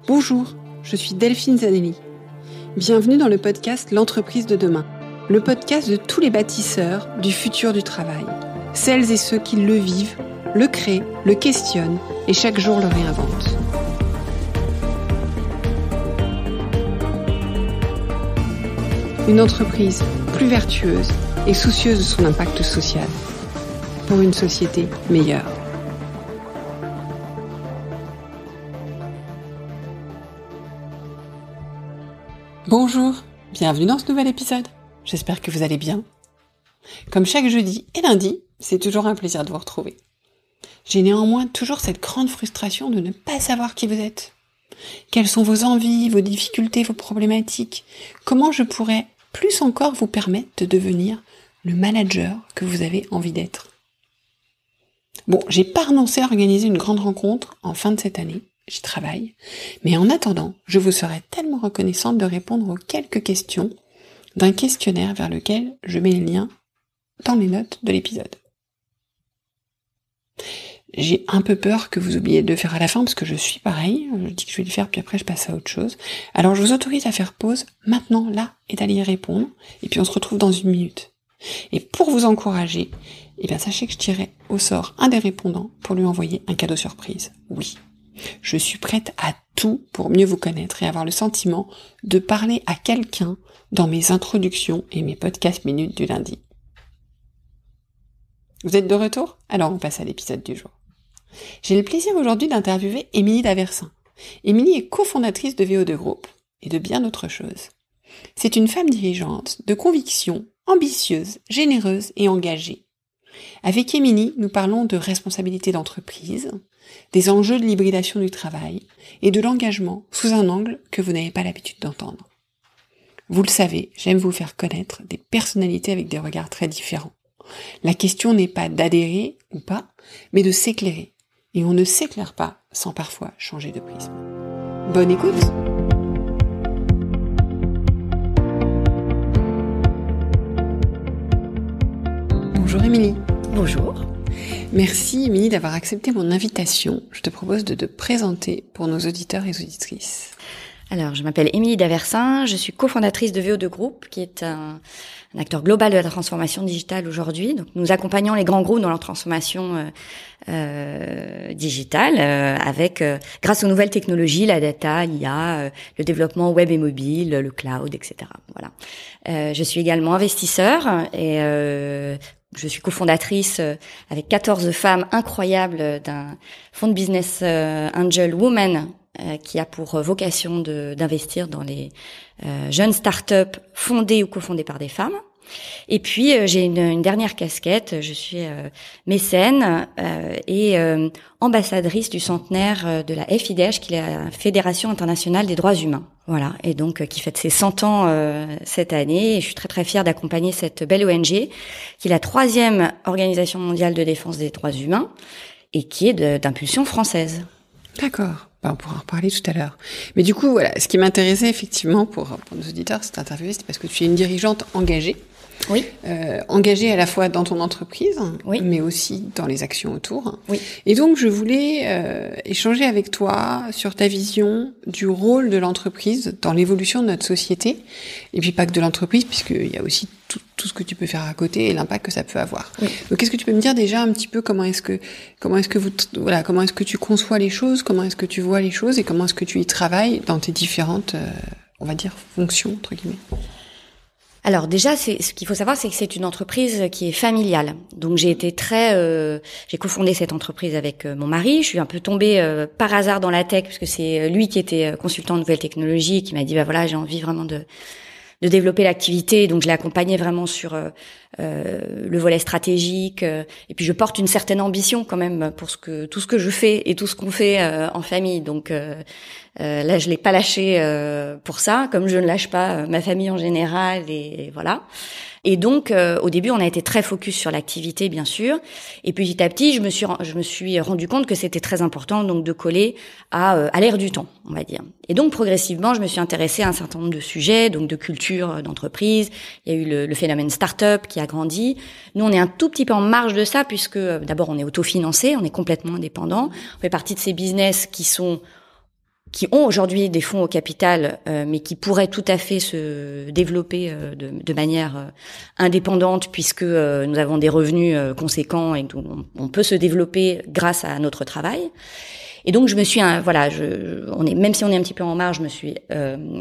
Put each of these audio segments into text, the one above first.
Bonjour, je suis Delphine Zanelli. Bienvenue dans le podcast L'entreprise de demain, le podcast de tous les bâtisseurs du futur du travail. Celles et ceux qui le vivent, le créent, le questionnent et chaque jour le réinventent. Une entreprise plus vertueuse et soucieuse de son impact social pour une société meilleure. Bonjour, bienvenue dans ce nouvel épisode. J'espère que vous allez bien. Comme chaque jeudi et lundi, c'est toujours un plaisir de vous retrouver. J'ai néanmoins toujours cette grande frustration de ne pas savoir qui vous êtes. Quelles sont vos envies, vos difficultés, vos problématiques? Comment je pourrais plus encore vous permettre de devenir le manager que vous avez envie d'être? Bon, j'ai pas renoncé à organiser une grande rencontre en fin de cette année. J'y travaille. Mais en attendant, je vous serais tellement reconnaissante de répondre aux quelques questions d'un questionnaire vers lequel je mets le lien dans les notes de l'épisode. J'ai un peu peur que vous oubliez de le faire à la fin parce que je suis pareil. Je dis que je vais le faire puis après je passe à autre chose. Alors je vous autorise à faire pause maintenant, là, et d'aller y répondre. Et puis on se retrouve dans 1 minute. Et pour vous encourager, sachez que je tirerai au sort un des répondants pour lui envoyer un cadeau surprise. Oui. Je suis prête à tout pour mieux vous connaître et avoir le sentiment de parler à quelqu'un dans mes introductions et mes podcasts minutes du lundi. Vous êtes de retour? Alors on passe à l'épisode du jour. J'ai le plaisir aujourd'hui d'interviewer Émilie Daversin. Émilie est cofondatrice de VO2 Group et de bien d'autres choses. C'est une femme dirigeante, de conviction, ambitieuse, généreuse et engagée. Avec Émilie, nous parlons de responsabilité d'entreprise, des enjeux de l'hybridation du travail et de l'engagement sous un angle que vous n'avez pas l'habitude d'entendre. Vous le savez, j'aime vous faire connaître des personnalités avec des regards très différents. La question n'est pas d'adhérer ou pas, mais de s'éclairer. Et on ne s'éclaire pas sans parfois changer de prisme. Bonne écoute! Bonjour Émilie. Bonjour. Merci Émilie d'avoir accepté mon invitation. Je te propose de te présenter pour nos auditeurs et auditrices. Alors, je m'appelle Émilie Daversin, je suis cofondatrice de VO2 Group, qui est un acteur global de la transformation digitale aujourd'hui. Donc, nous accompagnons les grands groupes dans leur transformation digitale, grâce aux nouvelles technologies, la data, l'IA, le développement web et mobile, le cloud, etc. Voilà. Je suis également investisseur et je suis cofondatrice avec 14 femmes incroyables d'un fonds de business Angel Women qui a pour vocation d'investir dans les jeunes startups fondées ou cofondées par des femmes. Et puis j'ai une dernière casquette, je suis mécène et ambassadrice du centenaire de la FIDH, qui est la Fédération internationale des droits humains. Voilà, et donc qui fête ses 100 ans cette année, et je suis très très fière d'accompagner cette belle ONG, qui est la 3e organisation mondiale de défense des droits humains et qui est d'impulsion française. D'accord. On pourra en reparler tout à l'heure. Mais du coup, voilà, ce qui m'intéressait effectivement pour nos auditeurs, cette interview, c'était parce que tu es une dirigeante engagée. Oui. Engagée à la fois dans ton entreprise, oui, mais aussi dans les actions autour. Oui. Et donc, je voulais échanger avec toi sur ta vision du rôle de l'entreprise dans l'évolution de notre société. Et puis pas que de l'entreprise, puisqu'il y a aussi tout ce que tu peux faire à côté et l'impact que ça peut avoir. Oui. Donc, qu'est-ce que tu peux me dire déjà un petit peu comment est-ce que tu conçois les choses, comment est-ce que tu vois les choses et comment est-ce que tu y travailles dans tes différentes, on va dire, fonctions, entre guillemets. Alors déjà, ce qu'il faut savoir, c'est que c'est une entreprise qui est familiale. Donc j'ai cofondé cette entreprise avec mon mari. Je suis un peu tombée par hasard dans la tech, parce que c'est lui qui était consultant en nouvelles technologies et qui m'a dit j'ai envie vraiment de développer l'activité. Donc je l'ai accompagné vraiment sur le volet stratégique. Et puis je porte une certaine ambition quand même pour tout ce que je fais et tout ce qu'on fait en famille. Donc là, je l'ai pas lâché pour ça, comme je ne lâche pas ma famille en général, et voilà. Et donc, au début, on a été très focus sur l'activité, bien sûr. Et petit à petit, je me suis rendu compte que c'était très important, donc, de coller à l'air du temps, on va dire. Et donc, progressivement, je me suis intéressée à un certain nombre de sujets, donc de culture d'entreprise. Il y a eu le phénomène start-up qui a grandi. Nous, on est un tout petit peu en marge de ça, puisque d'abord, on est autofinancé, on est complètement indépendant. On fait partie de ces business qui sont qui ont aujourd'hui des fonds au capital, mais qui pourraient tout à fait se développer de manière indépendante, puisque nous avons des revenus conséquents et on peut se développer grâce à notre travail. Et donc je me suis, même si on est un petit peu en marge, je me suis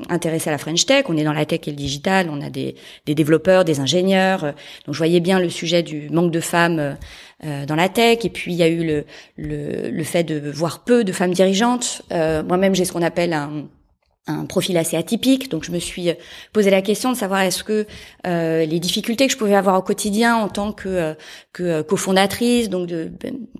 intéressée à la French Tech. On est dans la tech et le digital, on a des développeurs, des ingénieurs. Donc je voyais bien le sujet du manque de femmes dans la tech. Et puis il y a eu le fait de voir peu de femmes dirigeantes. Moi-même j'ai ce qu'on appelle un profil assez atypique, donc je me suis posé la question de savoir est-ce que les difficultés que je pouvais avoir au quotidien en tant que cofondatrice, donc de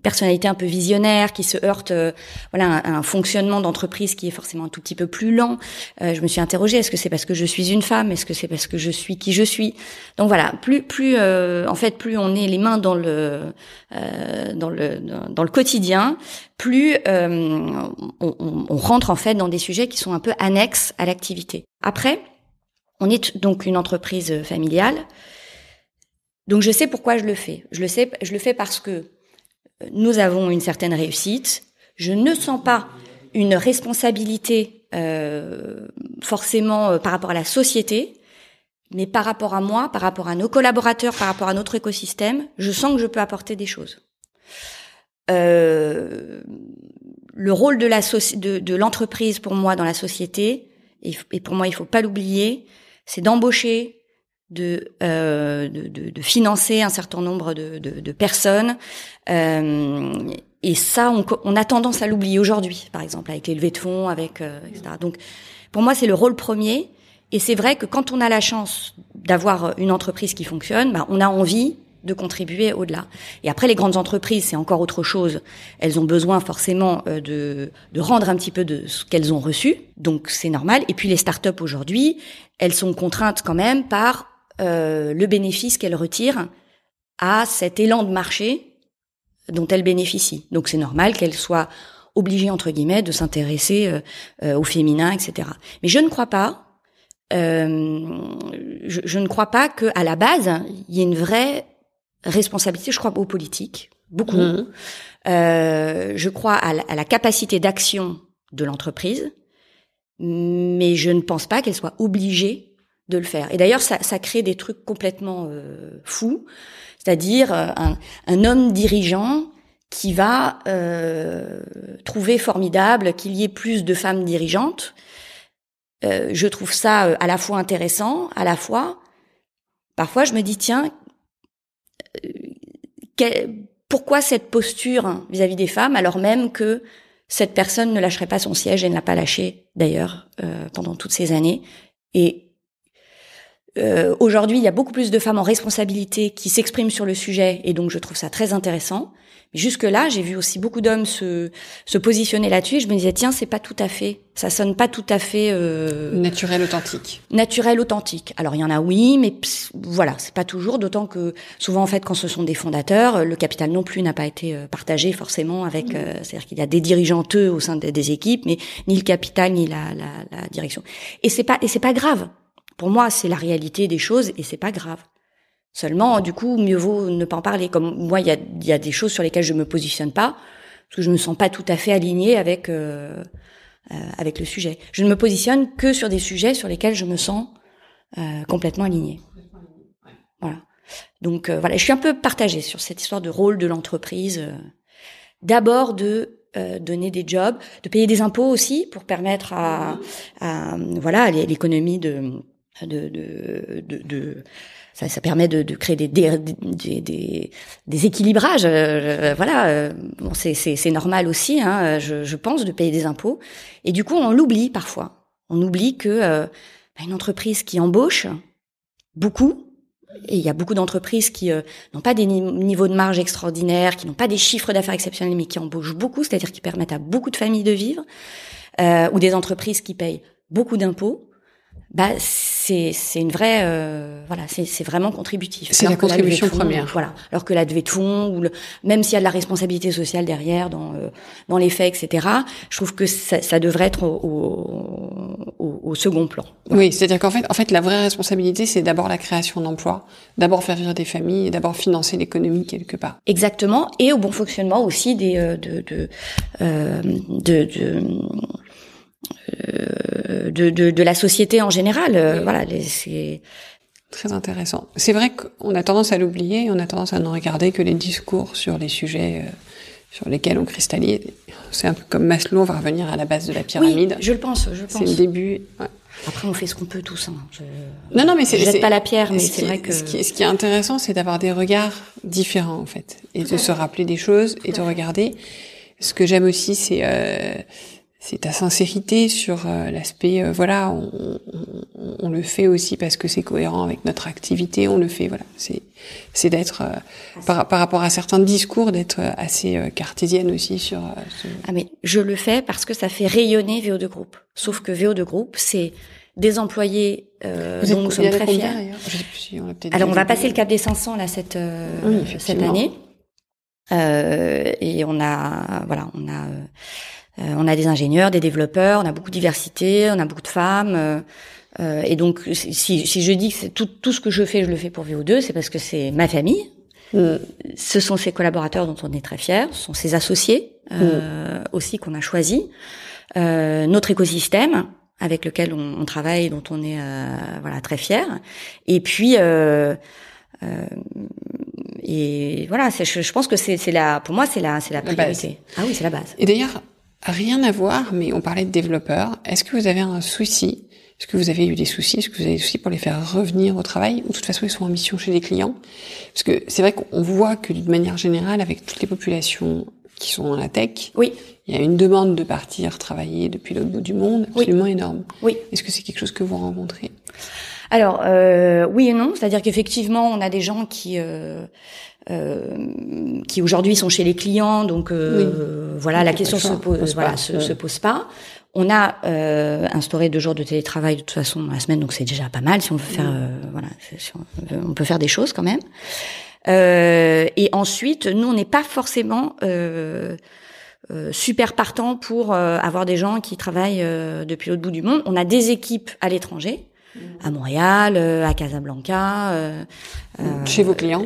personnalité un peu visionnaire qui se heurte à un fonctionnement d'entreprise qui est forcément un tout petit peu plus lent. Je me suis interrogée, est-ce que c'est parce que je suis une femme, est-ce que c'est parce que je suis qui je suis? Donc voilà, plus on est les mains dans le quotidien, plus on rentre en fait dans des sujets qui sont un peu annexes à l'activité. Après, on est donc une entreprise familiale, donc je sais pourquoi je le fais. Je le fais parce que nous avons une certaine réussite. Je ne sens pas une responsabilité forcément par rapport à la société, mais par rapport à moi, par rapport à nos collaborateurs, par rapport à notre écosystème, je sens que je peux apporter des choses. Le rôle de l'entreprise pour moi dans la société, et pour moi il faut pas l'oublier, c'est d'embaucher, de financer un certain nombre de personnes, et ça on a tendance à l'oublier aujourd'hui, par exemple avec les levées de fonds, etc. Donc pour moi c'est le rôle premier, et c'est vrai que quand on a la chance d'avoir une entreprise qui fonctionne, on a envie de contribuer au-delà. Et après, les grandes entreprises, c'est encore autre chose. Elles ont besoin forcément de rendre un petit peu de ce qu'elles ont reçu, donc c'est normal. Et puis les startups aujourd'hui, elles sont contraintes quand même par le bénéfice qu'elles retirent à cet élan de marché dont elles bénéficient. Donc c'est normal qu'elles soient obligées, entre guillemets, de s'intéresser au féminin, etc. Mais je ne crois pas, je ne crois pas qu'à la base, il y ait une vraie responsabilité. Je crois aux politiques, beaucoup. Je crois à la capacité d'action de l'entreprise, mais je ne pense pas qu'elle soit obligée de le faire. Et d'ailleurs, ça crée des trucs complètement fous, c'est-à-dire un homme dirigeant qui va trouver formidable qu'il y ait plus de femmes dirigeantes. Je trouve ça à la fois intéressant, à la fois, parfois je me dis, tiens, pourquoi cette posture vis-à-vis des femmes, alors même que cette personne ne lâcherait pas son siège et ne l'a pas lâché d'ailleurs pendant toutes ces années. Et aujourd'hui, il y a beaucoup plus de femmes en responsabilité qui s'expriment sur le sujet, et donc je trouve ça très intéressant. Mais jusque-là, j'ai vu aussi beaucoup d'hommes se positionner là-dessus, et je me disais, tiens, c'est pas tout à fait, ça sonne pas tout à fait naturel, authentique. Naturel, authentique. Alors il y en a, oui, mais voilà, c'est pas toujours, d'autant que souvent en fait, quand ce sont des fondateurs, le capital non plus n'a pas été partagé forcément avec, c'est-à-dire qu'il y a des dirigeanteux au sein des équipes, mais ni le capital ni la direction. Et c'est pas grave. Pour moi, c'est la réalité des choses, et c'est pas grave. Seulement, du coup, mieux vaut ne pas en parler. Comme moi, il y a des choses sur lesquelles je me positionne pas, parce que je me sens pas tout à fait alignée avec le sujet. Je ne me positionne que sur des sujets sur lesquels je me sens complètement alignée. Voilà. Donc voilà, je suis un peu partagée sur cette histoire de rôle de l'entreprise. D'abord de donner des jobs, de payer des impôts aussi pour permettre à l'économie de ça permet de créer des équilibrages, bon, c'est normal aussi, hein, je pense, de payer des impôts, et du coup on l'oublie parfois. On oublie que une entreprise qui embauche beaucoup, et il y a beaucoup d'entreprises qui n'ont pas des niveaux de marge extraordinaires, qui n'ont pas des chiffres d'affaires exceptionnels, mais qui embauchent beaucoup, c'est-à-dire qui permettent à beaucoup de familles de vivre, ou des entreprises qui payent beaucoup d'impôts. C'est une vraie c'est vraiment contributif. C'est la contribution première. Voilà. Alors que la levée de fonds, même s'il y a de la responsabilité sociale derrière dans les faits, etc., je trouve que ça devrait être au second plan. Voilà. Oui, c'est-à-dire qu'en fait la vraie responsabilité, c'est d'abord la création d'emplois, d'abord faire vivre des familles, et d'abord financer l'économie quelque part. Exactement, et au bon fonctionnement aussi de la société en général. Voilà, c'est très intéressant. C'est vrai qu'on a tendance à l'oublier, on a tendance à ne regarder que les discours sur les sujets sur lesquels on cristallise. C'est un peu comme Maslow, on va revenir à la base de la pyramide. Oui, je pense. C'est le début. Ouais. Après, on fait ce qu'on peut tous. Hein. Non, mais je jette pas la pierre, mais c'est vrai que... Ce qui est intéressant, c'est d'avoir des regards différents, en fait. Et de se rappeler des choses et de regarder. Ce que j'aime aussi, c'est ta sincérité sur l'aspect, voilà, on le fait aussi parce que c'est cohérent avec notre activité, on le fait, voilà. C'est d'être, par rapport à certains discours, d'être assez cartésienne aussi sur Ah, mais je le fais parce que ça fait rayonner VO2 Group. Sauf que VO2 Group, c'est des employés dont nous sommes très fiers. Alors, on va passer le cap des 500, là, cette année. Et on a des ingénieurs, des développeurs, on a beaucoup de diversité, on a beaucoup de femmes. Et donc, si je dis que tout ce que je le fais pour VO2, c'est parce que c'est ma famille. Ce sont ses collaborateurs dont on est très fiers, ce sont ses associés aussi qu'on a choisis, notre écosystème avec lequel on travaille, dont on est très fiers. Et puis et voilà, je pense que pour moi c'est la priorité. Base. Ah oui, c'est la base. Et d'ailleurs, rien à voir, mais on parlait de développeurs. Est-ce que vous avez un souci? Est-ce que vous avez eu des soucis? Est-ce que vous avez des soucis pour les faire revenir au travail? Ou de toute façon, ils sont en mission chez les clients? Parce que c'est vrai qu'on voit que d'une manière générale, avec toutes les populations qui sont dans la tech, oui, il y a une demande de partir travailler depuis l'autre bout du monde absolument énorme. Oui. Est-ce que c'est quelque chose que vous rencontrez? Alors, oui et non. C'est-à-dire qu'effectivement, on a des gens qui aujourd'hui sont chez les clients, donc voilà, la question se pose pas. On a instauré 2 jours de télétravail de toute façon dans la semaine, donc c'est déjà pas mal si on veut faire on peut faire des choses quand même. Et ensuite, nous on n'est pas forcément super partant pour avoir des gens qui travaillent depuis l'autre bout du monde. On a des équipes à l'étranger, à Montréal, à Casablanca, chez vos clients.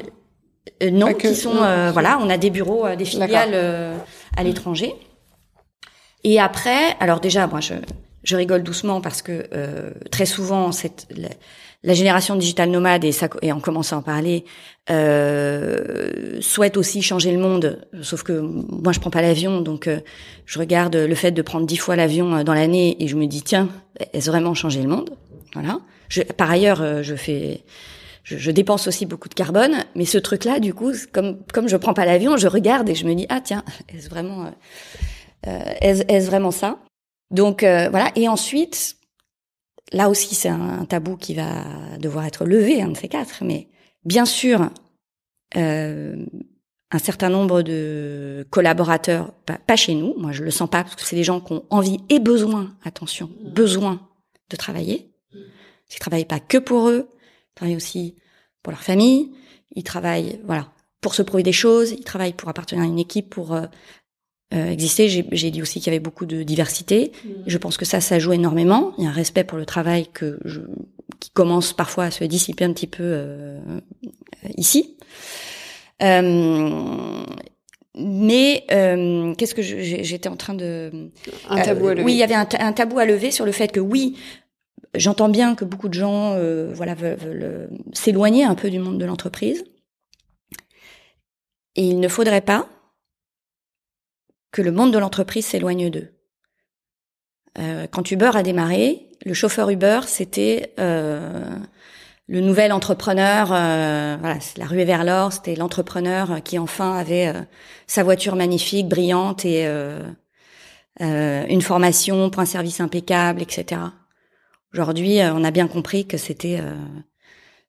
Non, qui sont on a des bureaux, des filiales à l'étranger. Et après, alors déjà, moi, je rigole doucement parce que très souvent, la génération digital nomade et on commence à en parler, souhaite aussi changer le monde. Sauf que moi, je prends pas l'avion, donc je regarde le fait de prendre 10 fois l'avion dans l'année et je me dis tiens, est-ce vraiment changer le monde? Voilà. Par ailleurs, je dépense aussi beaucoup de carbone, mais ce truc-là, du coup, comme je prends pas l'avion, je regarde et je me dis ah tiens, est-ce vraiment ça? Donc voilà. Et ensuite, là aussi, c'est un tabou qui va devoir être levé, un de ces 4. Mais bien sûr, un certain nombre de collaborateurs, pas chez nous, moi je le sens pas, parce que c'est des gens qui ont envie et besoin, attention, besoin de travailler. Ils travaillent pas que pour eux, ils travaillent aussi pour leur famille, ils travaillent pour se prouver des choses, ils travaillent pour appartenir à une équipe, pour exister. J'ai dit aussi qu'il y avait beaucoup de diversité. Je pense que ça joue énormément. Il y a un respect pour le travail qui commence parfois à se dissiper un petit peu ici. Mais qu'est-ce que j'étais en train de... Un tabou à lever. Oui, il y avait un tabou à lever sur le fait que oui, j'entends bien que beaucoup de gens veulent s'éloigner un peu du monde de l'entreprise. Et il ne faudrait pas que le monde de l'entreprise s'éloigne d'eux. Quand Uber a démarré, le chauffeur Uber, c'était le nouvel entrepreneur. C'est la ruée vers l'or. C'était l'entrepreneur qui enfin avait sa voiture magnifique, brillante et une formation pour un service impeccable, etc. Aujourd'hui, on a bien compris que c'était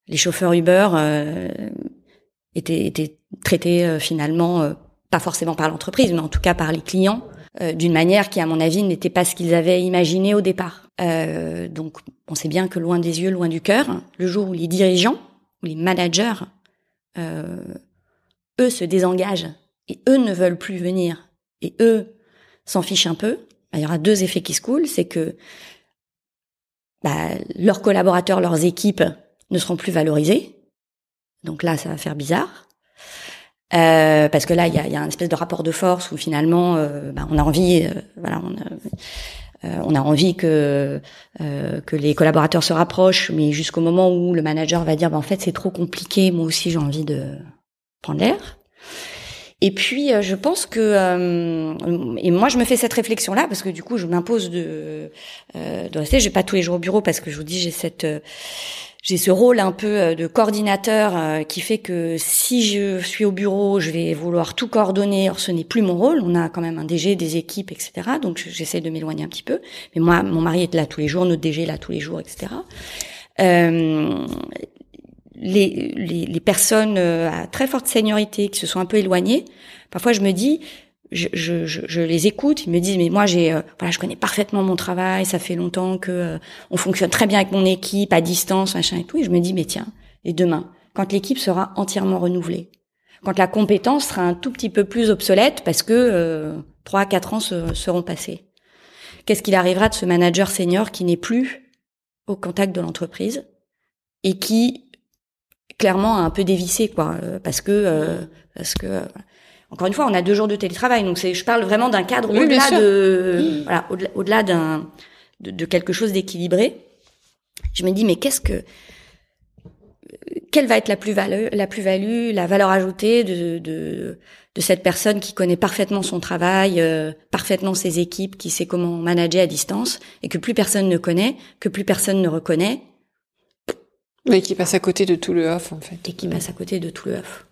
les chauffeurs Uber étaient traités finalement pas forcément par l'entreprise, mais en tout cas par les clients, d'une manière qui, à mon avis, n'était pas ce qu'ils avaient imaginé au départ. Donc, on sait bien que loin des yeux, loin du cœur, le jour où les dirigeants, ou les managers, eux se désengagent et eux ne veulent plus venir et eux s'en fichent un peu, il y aura 2 effets qui se coulent, c'est que leurs collaborateurs, leurs équipes ne seront plus valorisés. Donc là, ça va faire bizarre. Parce que là, il y a un espèce de rapport de force où finalement, on a envie, on a envie que les collaborateurs se rapprochent, mais jusqu'au moment où le manager va dire en fait c'est trop compliqué, moi aussi j'ai envie de prendre l'air. Et puis je pense que et moi je me fais cette réflexion là parce que du coup je m'impose de rester. Je vais pas tous les jours au bureau parce que je vous dis j'ai ce rôle un peu de coordinateur qui fait que si je suis au bureau, je vais vouloir tout coordonner. Or, ce n'est plus mon rôle. On a quand même un DG, des équipes, etc. Donc, j'essaie de m'éloigner un petit peu. Mais moi, mon mari est là tous les jours, notre DG est là tous les jours, etc. Les personnes à très forte seniorité qui se sont un peu éloignées, parfois je me dis, je les écoute, ils me disent mais moi je connais parfaitement mon travail, ça fait longtemps que on fonctionne très bien avec mon équipe à distance, machin et tout, et je me dis mais tiens, et demain, quand l'équipe sera entièrement renouvelée, quand la compétence sera un tout petit peu plus obsolète parce que 3-4 ans seront passés, qu'est-ce qu'il arrivera de ce manager senior qui n'est plus au contact de l'entreprise et qui clairement a un peu dévissé quoi, parce que encore une fois, on a 2 jours de télétravail, donc je parle vraiment d'un cadre au-delà de, voilà, au-delà de quelque chose d'équilibré. Je me dis, mais quelle va être la plus-value, la valeur ajoutée de cette personne qui connaît parfaitement son travail, parfaitement ses équipes, qui sait comment manager à distance, et que plus personne ne connaît, que plus personne ne reconnaît. Mais qui passe à côté de tout le off, en fait. Et qui passe à côté de tout le off.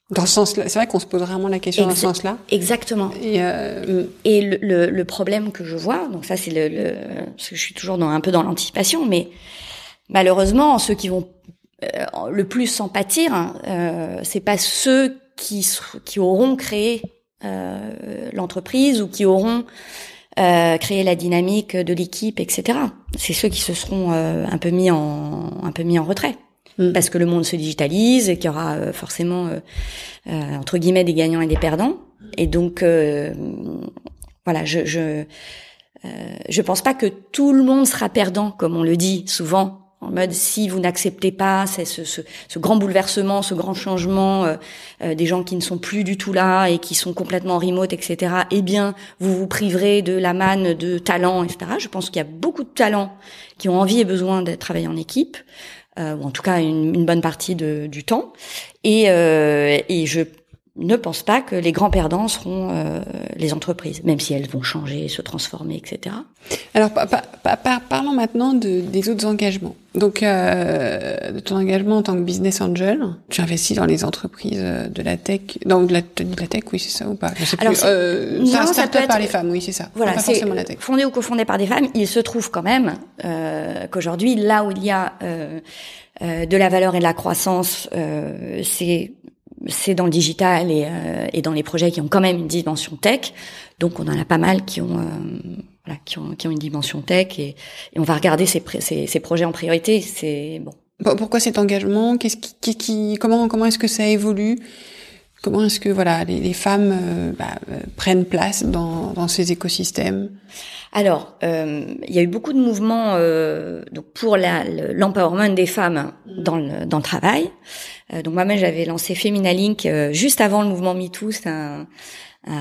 Dans ce sens-là, c'est vrai qu'on se pose vraiment la question dans ce sens-là. Exactement. Et le problème que je vois, donc ça c'est parce que je suis toujours un peu dans l'anticipation, mais malheureusement ceux qui vont le plus s'en pâtir, c'est pas ceux qui auront créé l'entreprise ou qui auront créé la dynamique de l'équipe, etc. C'est ceux qui se seront un peu mis en retrait. Parce que le monde se digitalise et qu'il y aura forcément entre guillemets des gagnants et des perdants. Et donc voilà, je pense pas que tout le monde sera perdant comme on le dit souvent, en mode si vous n'acceptez pas ce grand bouleversement, ce grand changement des gens qui ne sont plus du tout là et qui sont complètement remote, etc. Eh bien, vous vous priverez de la manne de talents, etc. Je pense qu'il y a beaucoup de talents qui ont envie et besoin de travailler en équipe. Ou en tout cas une bonne partie du temps, et je ne pense pas que les grands perdants seront les entreprises, même si elles vont changer, se transformer, etc. Alors parlons maintenant des autres engagements. Donc de ton engagement en tant que business angel, tu investis dans les entreprises de la tech, de la tech, oui c'est ça ou pas? Je sais plus. C'est un start-up par les femmes, oui c'est ça. Voilà, pas forcément la tech. Fondé ou cofondé par des femmes. Il se trouve quand même qu'aujourd'hui, là où il y a de la valeur et de la croissance, c'est dans le digital et dans les projets qui ont quand même une dimension tech. Donc on en a pas mal qui ont une dimension tech et on va regarder ces projets en priorité. C'est bon. Pourquoi cet engagement? Comment est-ce que ça évolue? Comment est-ce que les femmes prennent place dans ces écosystèmes? Alors, il y a eu beaucoup de mouvements donc pour l'empowerment des femmes dans le travail. Donc moi-même, j'avais lancé Femina Link juste avant le mouvement MeToo. C'est un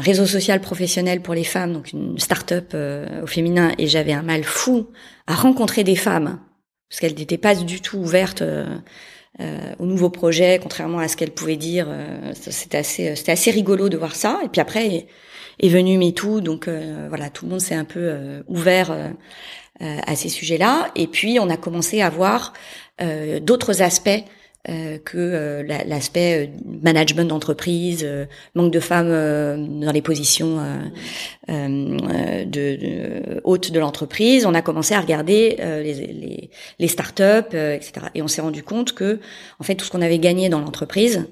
réseau social professionnel pour les femmes, donc une start-up au féminin. Et j'avais un mal fou à rencontrer des femmes parce qu'elles n'étaient pas du tout ouvertes aux nouveaux projets, contrairement à ce qu'elles pouvaient dire. C'était assez rigolo de voir ça. Et puis après est venu MeToo, donc voilà, tout le monde s'est un peu ouvert à ces sujets-là. Et puis on a commencé à voir d'autres aspects que l'aspect management d'entreprise, manque de femmes dans les positions hautes de l'entreprise. On a commencé à regarder les startups, etc. Et on s'est rendu compte que en fait tout ce qu'on avait gagné dans l'entreprise,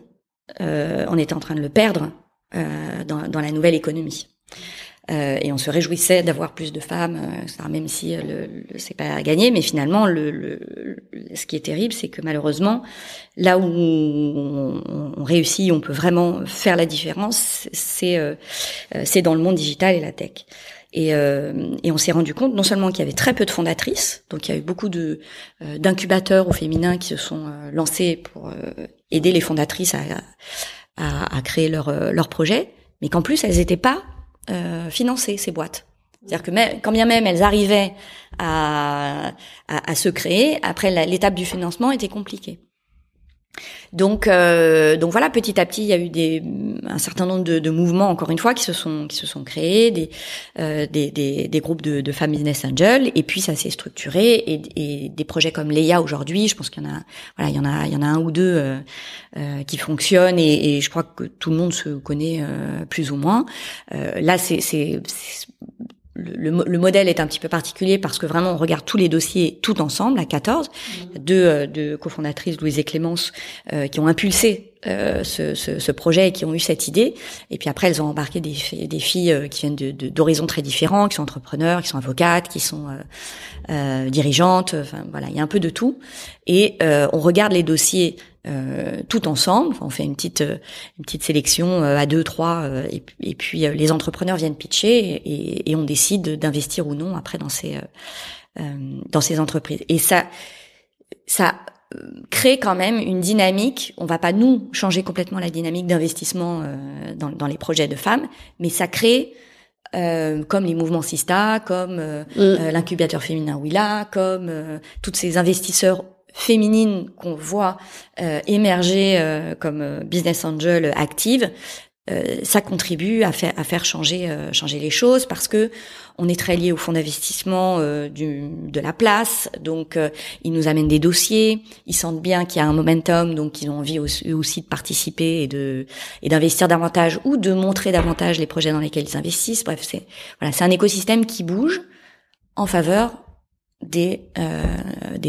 on était en train de le perdre dans la nouvelle économie. Et on se réjouissait d'avoir plus de femmes, même si c'est pas à gagner, mais finalement ce qui est terrible, c'est que malheureusement, là où on réussit, on peut vraiment faire la différence, c'est dans le monde digital et la tech. Et on s'est rendu compte non seulement qu'il y avait très peu de fondatrices, donc il y a eu beaucoup d'incubateurs au féminin qui se sont lancés pour aider les fondatrices à créer leur projet, mais qu'en plus elles n'étaient pas financées, ces boîtes. C'est-à-dire que quand bien même elles arrivaient à se créer, après l'étape du financement était compliquée. Donc voilà, petit à petit, il y a eu un certain nombre de mouvements, encore une fois, qui se sont créés, des groupes de femmes business angels, et puis ça s'est structuré, et des projets comme Leia aujourd'hui, je pense qu'il y en a un ou deux qui fonctionnent, et je crois que tout le monde se connaît plus ou moins. Là, le modèle est un petit peu particulier parce que vraiment on regarde tous les dossiers tout ensemble à 14, deux cofondatrices, Louise et Clémence, qui ont impulsé ce projet et qui ont eu cette idée. Et puis après elles ont embarqué des filles qui viennent d'horizons très différents, qui sont entrepreneurs, qui sont avocates, qui sont dirigeantes. Enfin voilà, il y a un peu de tout. Et on regarde les dossiers tout ensemble. Enfin, on fait une petite sélection à 2, 3, et puis les entrepreneurs viennent pitcher et on décide d'investir ou non après dans ces entreprises. Et ça crée quand même une dynamique. On va pas nous changer complètement la dynamique d'investissement dans les projets de femmes, mais ça crée comme les mouvements Sista, comme l'incubateur féminin Willa, comme toutes ces investisseurs féminines qu'on voit émerger comme business angel active, ça contribue à faire changer les choses parce que on est très lié au fonds d'investissement de la place, donc ils nous amènent des dossiers, ils sentent bien qu'il y a un momentum, donc ils ont envie aussi de participer et d'investir davantage ou de montrer davantage les projets dans lesquels ils investissent. Bref, c'est un écosystème qui bouge en faveur des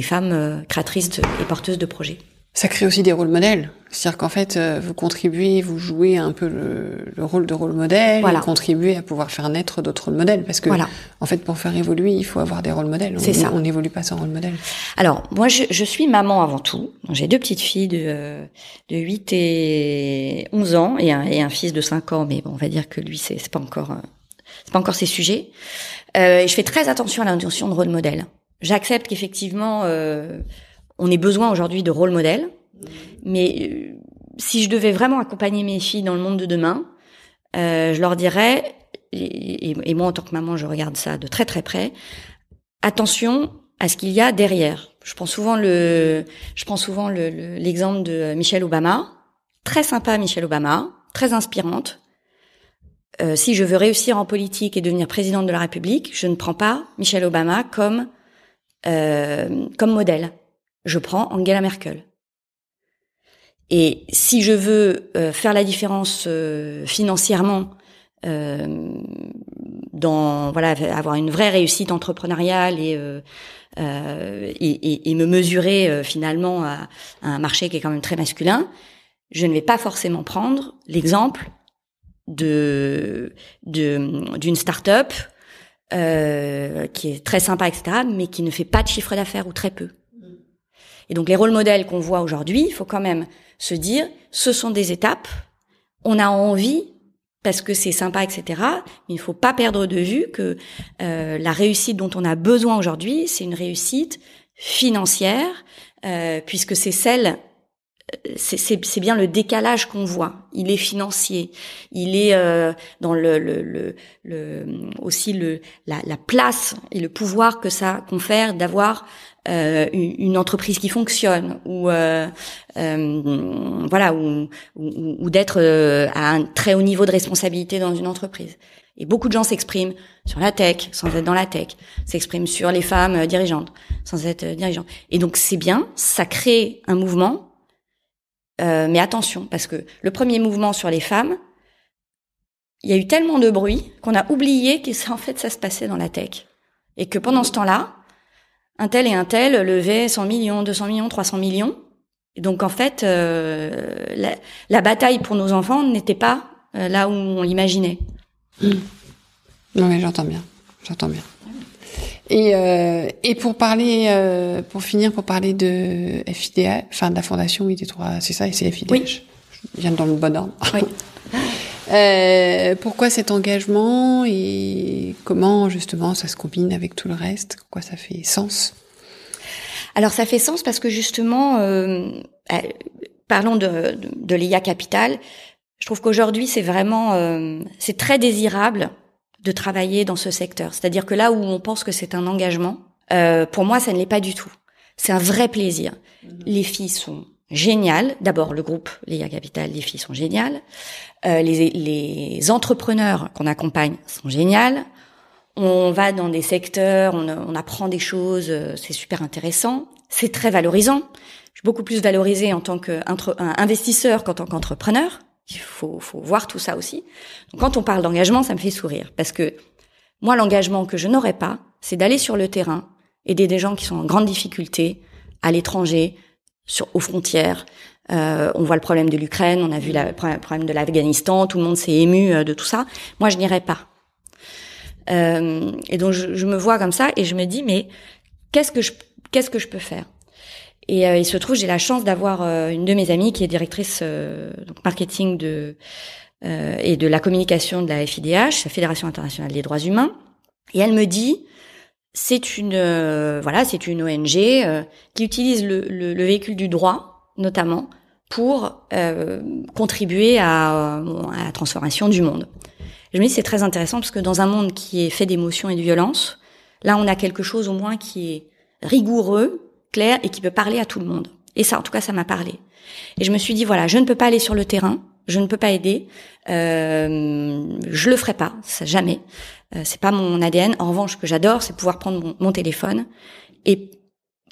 femmes créatrices et porteuses de projets. Ça crée aussi des rôles modèles. C'est-à-dire qu'en fait, vous contribuez, vous jouez un peu le rôle de rôle modèle, voilà. Et contribuez à pouvoir faire naître d'autres rôles modèles. Parce que, en fait, pour faire évoluer, il faut avoir des rôles modèles. On n'évolue pas sans rôle modèle. Alors, moi, je suis maman avant tout. J'ai 2 petites filles de 8 et 11 ans et un fils de 5 ans. Mais bon, on va dire que lui, c'est pas encore ses sujets. Et je fais très attention à la notion de rôle modèle. J'accepte qu'effectivement, on ait besoin aujourd'hui de rôle modèle, mais si je devais vraiment accompagner mes filles dans le monde de demain, je leur dirais, et moi en tant que maman, je regarde ça de très très près, attention à ce qu'il y a derrière. Je prends souvent l'exemple de Michelle Obama, très sympa Michelle Obama, très inspirante. Si je veux réussir en politique et devenir présidente de la République, je ne prends pas Michelle Obama comme modèle. Je prends Angela Merkel. Et si je veux faire la différence financièrement, avoir une vraie réussite entrepreneuriale et me mesurer finalement à un marché qui est quand même très masculin, je ne vais pas forcément prendre l'exemple d'une start-up qui est très sympa, etc., mais qui ne fait pas de chiffre d'affaires ou très peu. Et donc les rôles modèles qu'on voit aujourd'hui, il faut quand même se dire, ce sont des étapes, on a envie, parce que c'est sympa, etc., mais il ne faut pas perdre de vue que la réussite dont on a besoin aujourd'hui, c'est une réussite financière, puisque c'est bien le décalage qu'on voit. Il est financier, il est dans aussi la place et le pouvoir que ça confère d'avoir une entreprise qui fonctionne ou d'être à un très haut niveau de responsabilité dans une entreprise. Et beaucoup de gens s'expriment sur la tech sans être dans la tech, s'expriment sur les femmes dirigeantes sans être dirigeantes. Et donc c'est bien, ça crée un mouvement. Mais attention, parce que le premier mouvement sur les femmes, il y a eu tellement de bruit qu'on a oublié que ça se passait dans la tech. Et que pendant ce temps-là, un tel et un tel levaient 100 millions, 200 millions, 300 millions. Et donc en fait, la bataille pour nos enfants n'était pas là où on l'imaginait. Non mais j'entends bien. Et pour parler, pour parler de FIDH, enfin de la fondation ID3, c'est ça, et c'est FIDH. Oui. Je viens dans le bon ordre. Oui. Pourquoi cet engagement et comment justement ça se combine avec tout le reste? Pourquoi ça fait sens? Alors ça fait sens parce que justement, parlons de l'IA Capital. Je trouve qu'aujourd'hui c'est vraiment, c'est très désirable de travailler dans ce secteur. C'est-à-dire que là où on pense que c'est un engagement, pour moi, ça ne l'est pas du tout. C'est un vrai plaisir. Les filles sont géniales. D'abord, le groupe Léa Capital, les filles sont géniales. Les entrepreneurs qu'on accompagne sont géniales. On va dans des secteurs, on apprend des choses, c'est super intéressant. C'est très valorisant. Je suis beaucoup plus valorisée en tant qu'investisseur qu'en tant qu'entrepreneur. Il faut voir tout ça aussi. Donc, quand on parle d'engagement, ça me fait sourire. Parce que moi, l'engagement que je n'aurais pas, c'est d'aller sur le terrain, aider des gens qui sont en grande difficulté, à l'étranger, aux frontières. On voit le problème de l'Ukraine, on a vu le problème de l'Afghanistan, tout le monde s'est ému de tout ça. Moi, je n'irais pas. Et donc, je me vois comme ça et je me dis, mais qu'est-ce que je peux faire? Et il se trouve, j'ai la chance d'avoir une de mes amies qui est directrice donc marketing et de la communication de la FIDH, la Fédération internationale des droits humains. Et elle me dit, c'est une ONG qui utilise le véhicule du droit, notamment, pour contribuer à la transformation du monde. Je me dis, c'est très intéressant parce que dans un monde qui est fait d'émotions et de violence, là, on a quelque chose au moins qui est rigoureux, clair et qui peut parler à tout le monde. Et ça, en tout cas, ça m'a parlé. Et je me suis dit, voilà, je ne peux pas aller sur le terrain, je ne peux pas aider, je le ferai pas, ça jamais. C'est pas mon ADN. En revanche, ce que j'adore, c'est pouvoir prendre mon téléphone et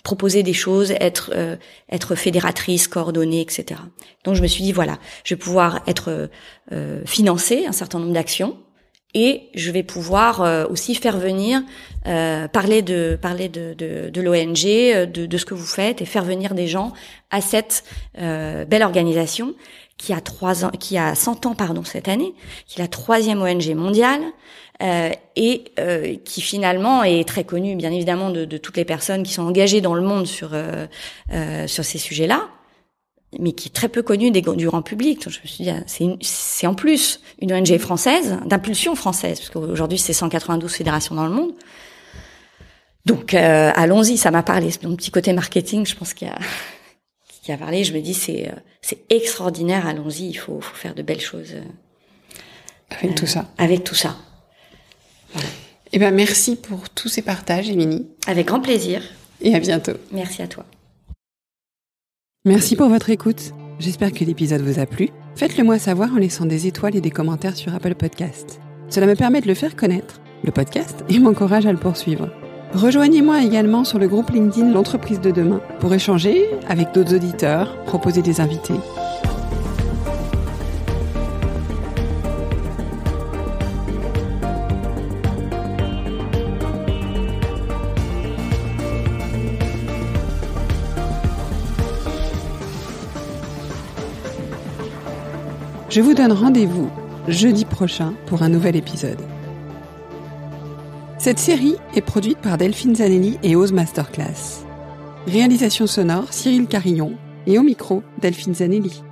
proposer des choses, être fédératrice, coordonnée, etc. Donc je me suis dit voilà, je vais pouvoir être financer un certain nombre d'actions et je vais pouvoir aussi faire venir parler de l'ONG, de ce que vous faites et faire venir des gens à cette belle organisation qui a 100 ans cette année, qui est la 3e ONG mondiale. Et qui finalement est très connue, bien évidemment, de toutes les personnes qui sont engagées dans le monde sur ces sujets-là, mais qui est très peu connue du grand public. Donc, je me suis dit, c'est en plus une ONG française, d'impulsion française, parce qu'aujourd'hui c'est 192 fédérations dans le monde. Donc allons-y, ça m'a parlé. Mon petit côté marketing, je pense qui a parlé. Je me dis c'est extraordinaire, allons-y, il faut faire de belles choses. Avec tout ça. Avec tout ça. Voilà. Eh ben, merci pour tous ces partages, Émilie. Avec grand plaisir. Et à bientôt. Merci à toi. Merci pour votre écoute. J'espère que l'épisode vous a plu. Faites-le moi savoir en laissant des étoiles et des commentaires sur Apple Podcast. Cela me permet de le faire connaître, le podcast, et m'encourage à le poursuivre. Rejoignez-moi également sur le groupe LinkedIn L'entreprise de demain pour échanger avec d'autres auditeurs, proposer des invités. Je vous donne rendez-vous jeudi prochain pour un nouvel épisode. Cette série est produite par Delphine Zanelli et Ose Masterclass. Réalisation sonore Cyril Carillon et au micro Delphine Zanelli.